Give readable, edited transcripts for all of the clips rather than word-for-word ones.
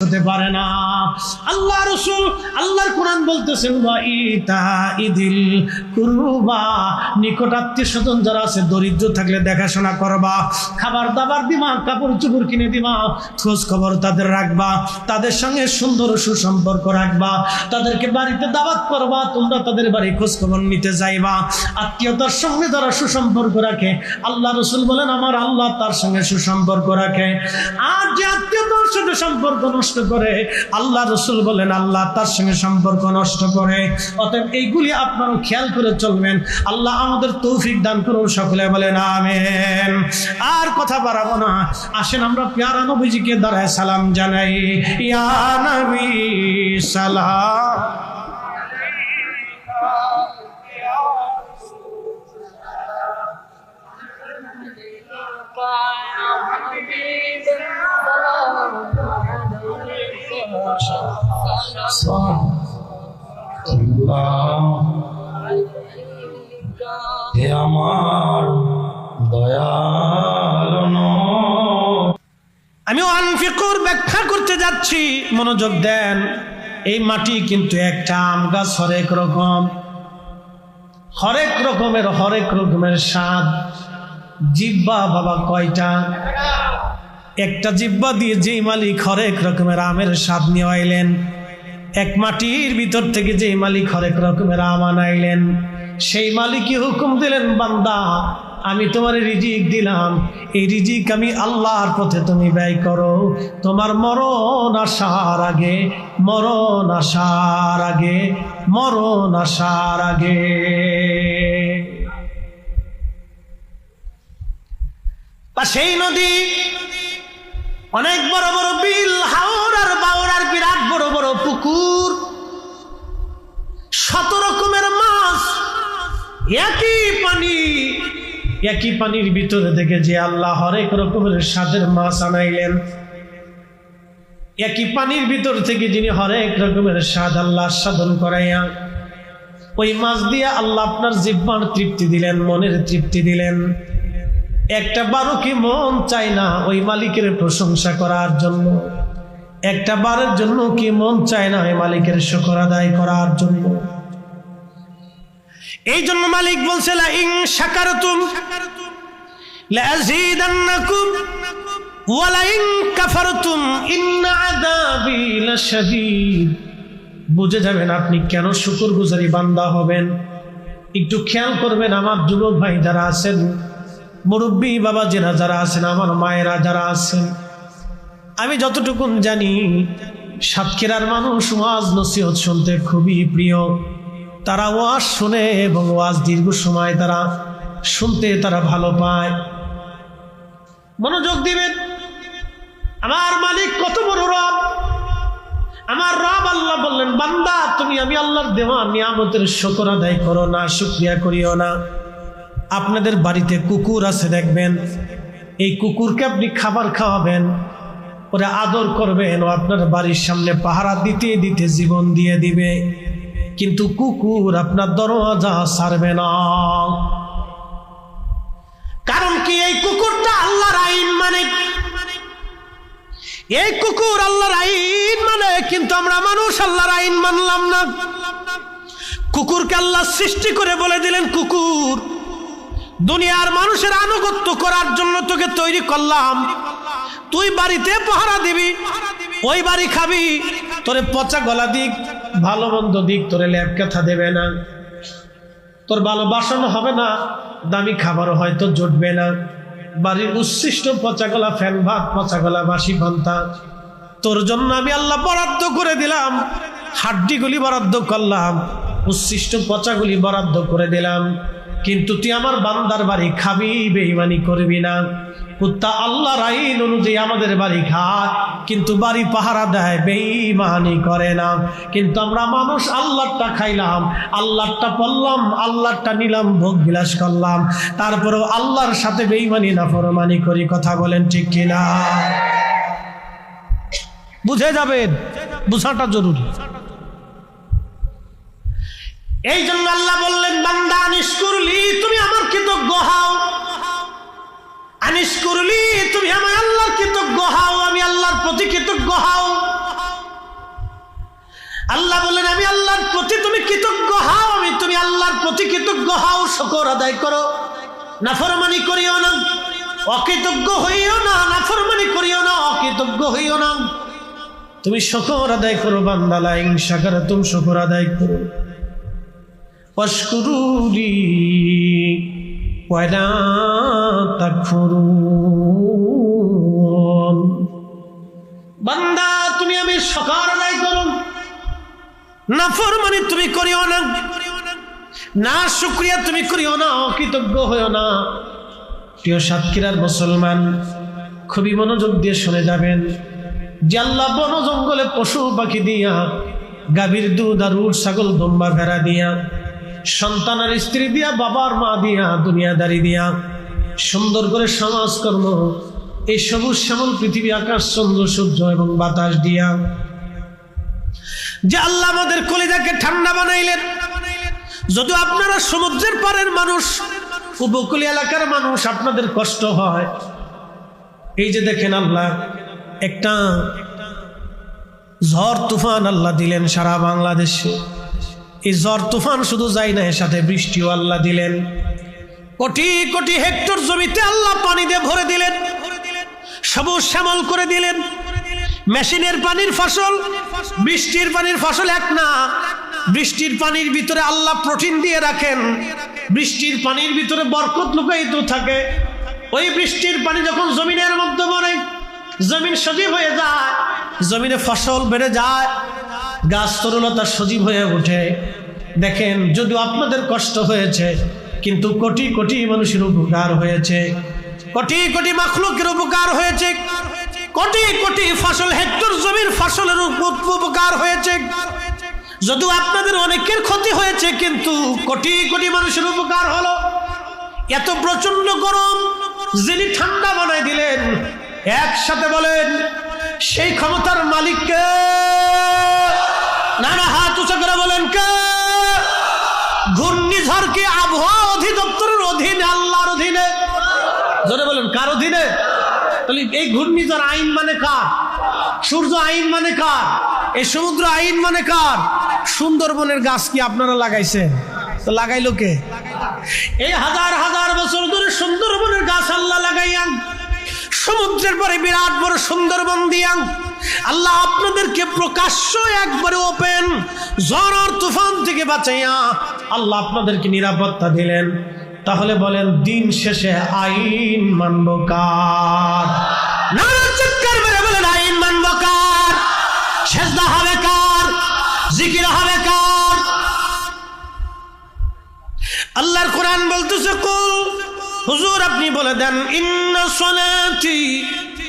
হতে পারে না। আল্লাহ রাসূল আল্লাহর কোরআন বলতেছেন ওয়া ইতাইদিল কুরবা, নিকট আত্মীয়স্বজন যারা আছে দরিদ্র থাকলে দেখাশোনা করবা, খাবার দাবার দিবা, কাপড় চোপড় কিনে দিবা, খোঁজ খবর তাদের রাখবা, তাদের সঙ্গে সুন্দর সুসম্পর্ক রাখবা, তাদেরকে বাড়িতে দাওয়াত করবা, তোমরা তাদের বাড়ি খোঁজ খবর নিতে যাইবা। আত্মীয়তার সঙ্গে যারা সুসম্পর্ক রাখে আল্লাহ রাসূল বলেন আমার আল্লাহ তার সঙ্গে সুসম্পর্ক রাখে। আর যে আত্মীয়তার সাথে সম্পর্ক নষ্ট করে আল্লাহ রাসূল বলেন আল্লাহ তার সঙ্গে সম্পর্ক নষ্ট করে। অতএব এইগুলি আপনারা খেয়াল করে চলবেন। আল্লাহ আমাদের তৌফিক দান করুন, সকলে বলেন আমিন। আর কথা বাড়াবো না, আসেন আমরা প্যারা নবীজিকে দাঁড়ায় সালাম জানাই। ইয়া নবী সালাম হে আমার দয়াল। আমি আনফিকুর ব্যাখ্যা করতে যাচ্ছি, মনোযোগ দেন। এই মাটি কিন্তু একটা আম গাছ, হরেক রকমের স্বাদ। জিব্বা বাবা কয়টা? একটা জিব্বা দিয়ে যেই মালিক হরেক রকমের আমের স্বাদ নিয়ে আইলেন, এক মাটির ভিতর থেকে যেই মালিক হরেক রকমের আম আনাইলেন, সেই মালিকই হুকুম দিলেন বান্দা আমি তোমার রিজিক দিলাম, এই রিজিক আমি আল্লাহর পথে তুমি ব্যয় করো। তোমার মরণ আসার আগে সেই নদী, অনেক বড় বড় বিল, হাওর আর বাওর আর বিরাট বড় বড় পুকুর, 100 রকমের মাছ, একই পানির ভিতরে থেকে যে আল্লাহ হরেক রকমের স্বাদের মাছ আনাইলেন, একই পানির ভিতর থেকে যিনি হরেক রকমের স্বাদ আল্লাহ সাধন করাইয়া ওই মাছ দিয়ে আল্লাহ আপনার জিহ্বার তৃপ্তি দিলেন, মনের তৃপ্তি দিলেন। একটা বারো কি মন চায় না ওই মালিকের প্রশংসা করার জন্য? একটা বারের জন্য কি মন চায় না ওই মালিকের শুকর আদায় করার জন্য? এই জন্য মালিক বলছে লা ইন শাকারতুম লাযীদান্নাকুম ওয়া লা ইন কাফারতুম ইন্না আযাবি লাশাদীদ। বুঝে যাবেন আপনি কেন শুকরগুজারি বান্দা হবেন। একটু খেয়াল করবেন আমার যুবক ভাই যারা আছেন, মুরব্বী বাবাজিরা যারা আছেন, আমার মায়েরা যারা আছেন, আমি যতটুকু জানি সাতক্ষীরার মানুষ ওয়াজ নসিহত শুনতে খুবই প্রিয়। তারা ওয়াজ শুনে এবং ওয়াজ দীর্ঘ সময় তারা শুনতে তারা ভালো পায়। মনোযোগ দিবেন, আমার মালিক কত বড় রব। আমার রব আল্লাহ বললেন বান্দা তুমি আমি আল্লাহর দেওয়া নিয়ামতের শুকর আদায় করো না, শুকরিয়া করিও না। আপনাদের বাড়িতে কুকুর আছে দেখবেন, এই কুকুরকে আপনি খাবার খাওয়াবেন, ওরা আদর করবেন, ও আপনার বাড়ির সামনে পাহারা দিতে দিতে জীবন দিয়ে দিবে, কিন্তু কুকুর আপনার দরওয়াজা ছাড়বে না। কারণ কি? এই কুকুরটা আল্লাহর আইন মানে, এই কুকুর আল্লাহর আইন মানে, কিন্তু আমরা মানুষ আল্লাহর আইন মানলাম না। কুকুরকে আল্লাহ সৃষ্টি করে বলে দিলেন কুকুর, দুনিয়ার মানুষের আনুগত্য করার জন্য তোকে তৈরি করলাম, তুই বাড়িতে পাহারা দিবি, ওই বাড়ি খাবি, তোরে পচা গলা দিক ভালো মন্দ দিক তোরে ল্যাব কথা দেবে না, তোর ভালোবাসানো হবে না, দামি খাবারও হয়তো জুটবে না, বাড়ির উচ্ছিষ্ট পচা গলা ফ্যান ভাত, পচা গলা বাসি পান্তা তোর জন্য আমি আল্লাহ বরাদ্দ করে দিলাম, হাড্ডিগুলি বরাদ্দ করলাম, উচ্ছিষ্ট পচাগুলি বরাদ্দ করে দিলাম, কিন্তু তুই আমার বান্দার বাড়ি খাবি, বেঈমানি করবি না। কুত্তা আল্লাহর আইন অনুযায়ী আমাদের বাড়ি খায়, কিন্তু বাড়ি পাহারা দেয়, বেঈমানি করে না। কিন্তু আমরা মানুষ আল্লাহরটা খাইলাম, আল্লাহরটা পড়লাম, আল্লাহরটা নিলাম, ভোগ বিলাস করলাম, তারপরেও আল্লাহর সাথে বেঈমানি নাফরমানি করি। কথা বলেন ঠিক কিনা? বুঝে যাবেন, বুঝাটা জরুরি। এই জন্য আল্লাহ বললেন বান্দা আনিশকুরলি, তুমি আমার কৃতজ্ঞ হও, আনিশকুরলি তুমি আমার আল্লাহর কৃতজ্ঞ হও, আমি আল্লাহর প্রতি কৃতজ্ঞ হও। আল্লাহ বলেন আমি আল্লাহর প্রতি তুমি কৃতজ্ঞ হও, তুমি আল্লাহর প্রতি কৃতজ্ঞ হও, শুকর আদায় করো, নাফরমানি করিও না, অকৃতজ্ঞ হইও না, নাফরমানি করিও না, অকৃতজ্ঞ হইও না, তুমি শুকর আদায় করো। বান্দা লা ইন শাকারতুম, শুকর আদায় করো। ওয়াশকুরুলি ওয়া লা তাকফুরুন, বান্দা তুমি আমি শুকর আদায় করো, নাফরমানি তুমি করিও না, না শুকরিয়া তুমি করিও না, অকৃতজ্ঞ হইও না। প্রিয় সাতক্ষীরার মুসলমান, খুবই মনোযোগ দিয়ে শুনে যাবেন যে আল্লাহ বন জঙ্গলে পশু পাখি দিয়া, গাভীর দুধ আর উট ছাগল দুম্বা ভেড়া দিয়া, সন্তান আর স্ত্রী দিয়া, বাবার মা দিয়া, দুনিয়াদারি দিয়া, সুন্দর করে সমাজকর্ম, এই সবুজ শ্যামল পৃথিবী, আকাশ, চন্দ্র, সূর্য এবং বাতাস দিয়া যে আল্লাহ আমাদের কলিজাকে ঠান্ডা বানাইলেন। যদিও আপনারা সমুদ্রের পারের মানুষ, উপকূলীয় এলাকার মানুষ, আপনাদের কষ্ট হয়। এই যে দেখেন আল্লাহ একটা ঝড় তুফান আল্লাহ দিলেন সারা বাংলাদেশে। এই ঝড় তুফান শুধু যায় না, এর সাথে বৃষ্টিও আল্লাহ দিলেন। কোটি কোটি হেক্টর জমিতে আল্লাহ পানি দিয়ে ভরে দিলেন, সবুজ শ্যামল করে দিলেন। মেশিনের পানির ফসল, বৃষ্টির পানির ফসল এক না। বৃষ্টির পানির ভিতরে আল্লাহ প্রোটিন দিয়ে রাখেন, বৃষ্টির পানির ভিতরে বরকত লুকায়িত থাকে। ওই বৃষ্টির পানি যখন জমিনের মধ্যে পড়ে, জমিন সজীব হয়ে যায়, জমিনে ফসল বেড়ে যায়, গাছ তরুলতা সজীব হয়ে ওঠে। দেখেন, যদিও আপনাদের কষ্ট হয়েছে, কিন্তু কোটি কোটি মানুষের উপকার হয়েছে, কোটি কোটি মাখলুকের উপকার হয়েছে, কোটি কোটি ফসল, হেক্টর জমির ফসলের উপকার হয়েছে। যদিও আপনাদের অনেকের ক্ষতি হয়েছে, কিন্তু কোটি কোটি মানুষের উপকার হলো। এত প্রচন্ড গরম যিনি ঠান্ডা বানাই দিলেন, একসাথে বলেন সেই ক্ষমতার মালিক কে? না না, হাত উঁচু করে বলেন কে? ঘূর্ণিঝড় কি আবহাওয়া অধিদপ্তরের অধীনে, আল্লাহর অধীনে? জোরে বলেন, কার অধীনে? তাহলে এই ঘূর্ণিঝড় আইন মানে কার? সূর্য আইন মানে কার? এই সমুদ্র আইন মানে কার? সুন্দরবনের গাছ কি আপনারা লাগাইছেন? তো লাগাইলো কে? এই হাজার হাজার বছর ধরে সুন্দরবনের গাছ আল্লাহ লাগাইয়ান, সমুদ্রের পরে বিরাট বড় সুন্দরবন দিয়ান আল্লাহ আপনাদেরকে প্রকাশ্য একবারে ওপেন ঝড় আর তুফান থেকে বাঁচাইয়া আল্লাহ আপনাদেরকে নিরাপত্তা দিলেন। তাহলে বলেন, দিন শেষে আইন মানব কার? নারা চিৎকার মেরে বলেন, আইন মানব কার? সেজদা হবে কার? জিকির হবে কার? আল্লাহর কোরআন বলতেছে, কুল, হুজুর আপনি বলে দেন, ইন্না সলাতি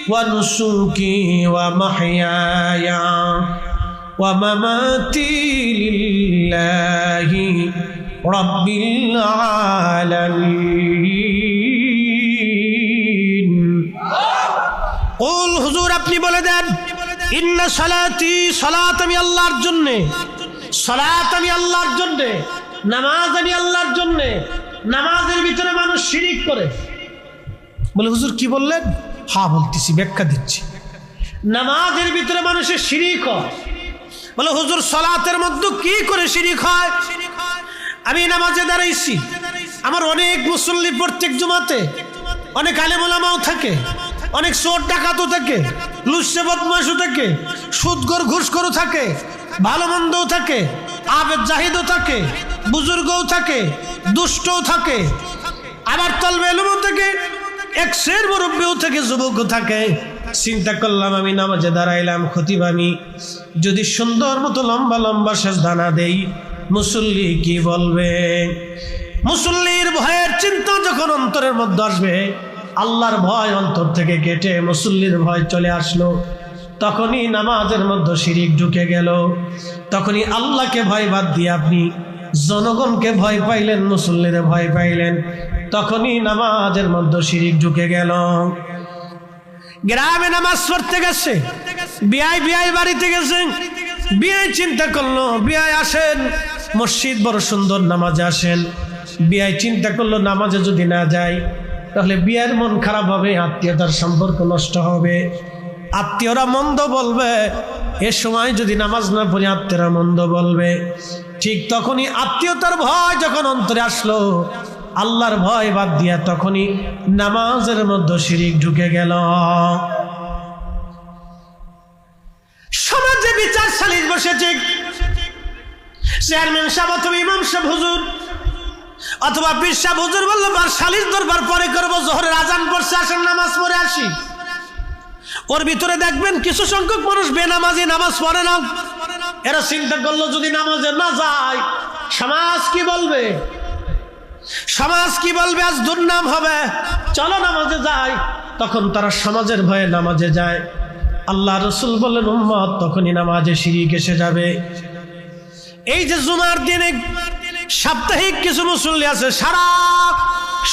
ওয়া নুসুকি ওয়া মাহইয়ায়া ওয়া মামাতি লিল্লাহি রাব্বিল আলামিন। কুল, হুজুর আপনি বলে দেন, ইন্না সলাতি, সালাত আমি আল্লাহর জন্য, সালাত আমি আল্লাহর জন্য, নামাজ আমি আল্লাহর জন্য। নামাজের ভিতরে মানুষ শিরিক করে। বলে, হুজুর কি বললেন? হ্যাঁ বলতেছি, ব্যাখ্যা দিচ্ছি। নামাজের ভিতরে মানুষের শিরিক হয়। বলে, হুজুর সালাতের মধ্যে কি করে শিরিক হয়? আমি নামাজে দাঁড়াইছি, আমার অনেক মুসল্লি প্রত্যেক জুমাতে, অনেক আলেম ওলামাও থাকে, অনেক চোর ডাকাতও থাকে, লুচ্চে বদমাশও থাকে, সুদখোর ঘুষখোরও থাকে, ভালো মন্দও থাকে, আবেদ জাহিদও থাকে, বুজুর্গও থাকে, দুষ্টও থাকে, আবার তলবে এলমও থাকে, এক শের মুরব্বীও থাকে, যুবকও থাকে। চিন্তা করলাম, আমি নামাজে দাঁড়াইলাম, খতিব আমি যদি সুন্দর মতো লম্বা লম্বা সেজদা না দেই, মুসল্লি কি বলবে? মুসল্লির ভয়ের চিন্তা যখন অন্তরের মধ্যে আসবে, আল্লাহর ভয় অন্তর থেকে কেটে মুসল্লির ভয় চলে আসলো, তখনই নামাজের মধ্যে শিরিক ঢুকে গেল। তখনই আল্লাহকে ভয় বাদ দিয়ে আপনি জনগণকে ভয় পাইলেন, মুসল্লিরে ভয় পাইলেন, তখনই নামাজের মধ্যে শিরিক ঢুকে গেল। গ্রামে নামাজ পড়তে গেছে, বিআই বাড়িতে গেছে, বিআই চিন্তা করলো, বিআই আসেন মসজিদ বড় সুন্দর, নামাজে আসেন। বিআই চিন্তা করলো, নামাজে যদি না যায় তাহলে বিয়ের মন খারাপ হবে, আত্মীয়তার সম্পর্ক নষ্ট হবে, আত্মীয়রা মন্দ বলবে, এ সময় যদি নামাজ না পড়ে আত্মীয়রা মন্দ বলবে। ঠিক তখনই আত্মীয়তার ভয় যখন অন্তরে আসলো, আল্লাহর ভয় বাদ দিয়া তখনই নামাজের মধ্যে শিরিক ঢুকে গেল। সমাজে বিচার সালিশ বসেছে, চেয়ারম্যান সাহেব অথবা ইমাম সাহেব হুজুর অথবা পীর সাহেব হুজুর বললো সালিশ দরবার পরে করবো, জোহরের আজান পড়ছে, আসেন নামাজ পড়ে আসি। ওর ভিতরে দেখবেন কিছু সংখ্যক মানুষ বেনামাজি, নামাজ পড়ে না। এরা চিন্তা করলো যদি নামাজে না যায় সমাজ কি বলবে, সমাজ কি বলবে, আজ দুর্নাম হবে, চলো নামাজে যাই। তখন তারা সমাজের ভয়ে নামাজে যায়। আল্লাহ রসুল বললেন উম্মত তখনই নামাজে শিরিক এসে যাবে। এই যে জুমার দিনে সাপ্তাহিক কিছু মুসল্লি আছে সারা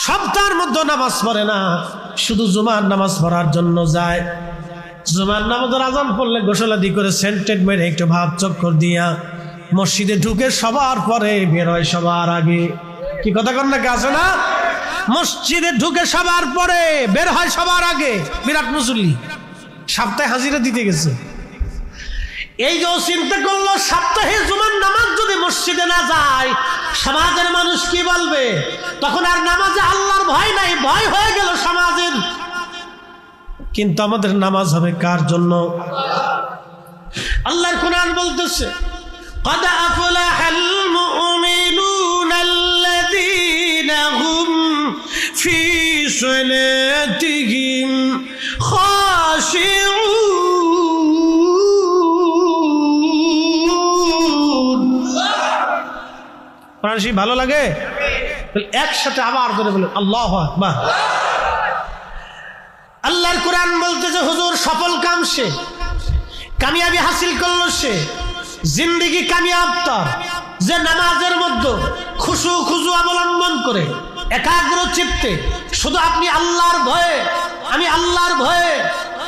সপ্তাহের মধ্যে নামাজ পড়ে না, শুধু জুমার নামাজ পড়ার জন্য যায়। জুমার নামাজের আজান পড়লে গোসলাদি করে সেন্টেড মেরে একটু ভাব চক্কর দিয়া মসজিদে ঢুকে সবার পরে বের হয় সবার আগে। কি কথা কন নাকি আছে না? মসজিদে ঢুকে সবার পরে বের হয় সবার আগে। বিরাট মুসল্লি সপ্তাহে হাজিরা দিতে গেছে। এই যে চিন্তা করলো সপ্তাহে জুমার নামাজ যদি মসজিদে না যায় সমাজের মানুষ কি বলবে, তখন আর নামাজে আল্লাহর ভয় নাই, ভয় হয়ে গেল সমাজের। কিন্তু আমাদের নামাজ হবে কার জন্য? আল্লাহর কোরআন বলতেছে قد أفلح المؤمنون الذين هم في صلاتهم خاشعون। কোরআন শরীফ ভালো লাগে? একসাথে আবার করে বলেন আল্লাহু আকবার। আল্লাহর কোরআন বলতেছে হুজুর সফল কাম সে, কামিয়াবি হাসিল করলো সে, জিন্দেগি কামিয়াব তার যে নামাজের মধ্যে খুশু খুজু অবলম্বন করে একাগ্র চিত্তে শুধু আপনি আল্লাহর ভয়ে, আমি আল্লাহর ভয়ে,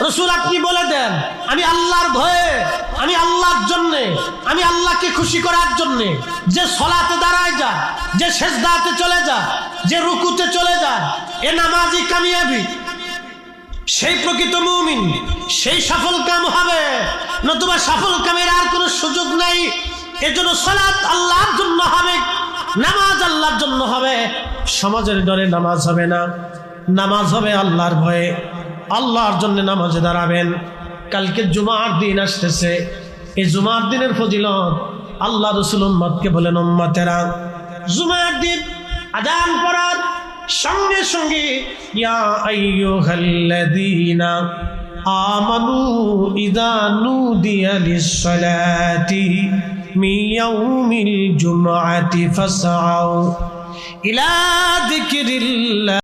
রসুল আপনি বলে দেন আমি আল্লাহর ভয়ে, আমি আল্লাহর জন্যে, আমি আল্লাহকে খুশি করার জন্যে যে সলাতে দাঁড়ায় যায়, যে সেজদাতে চলে যায়, যে রুকুতে চলে যায়, এ নামাজই কামিয়াবি। সেই প্রকৃত মুমিন, সেই সফল কাম হবে, নতুবা সফল কামের আর কোনো সুযোগ নাই। এজন্য সালাত আল্লাহর জন্য হবে, নামাজ আল্লাহর জন্য হবে। সমাজের ডরে নামাজ হবে না, নামাজ হবে আল্লাহর ভয়ে। আল্লাহর জন্য নামাজে দাঁড়াবেন। কালকে জুমার দিন আসতেছে, এই জুমার দিনের ফজিলত আল্লাহ রাসূল উম্মতকে বলেন উম্মতেরা জুমার দিন আযান পড়ার সঙ্গে সঙ্গে ইয়া আইয়ুহাল্লাযীনা আমানু ইযা নুদিয়া লিস-সালাতি মিন ইয়াউমিল জুমআতি ফাসআউ ইলা যিকরিল্লাহ।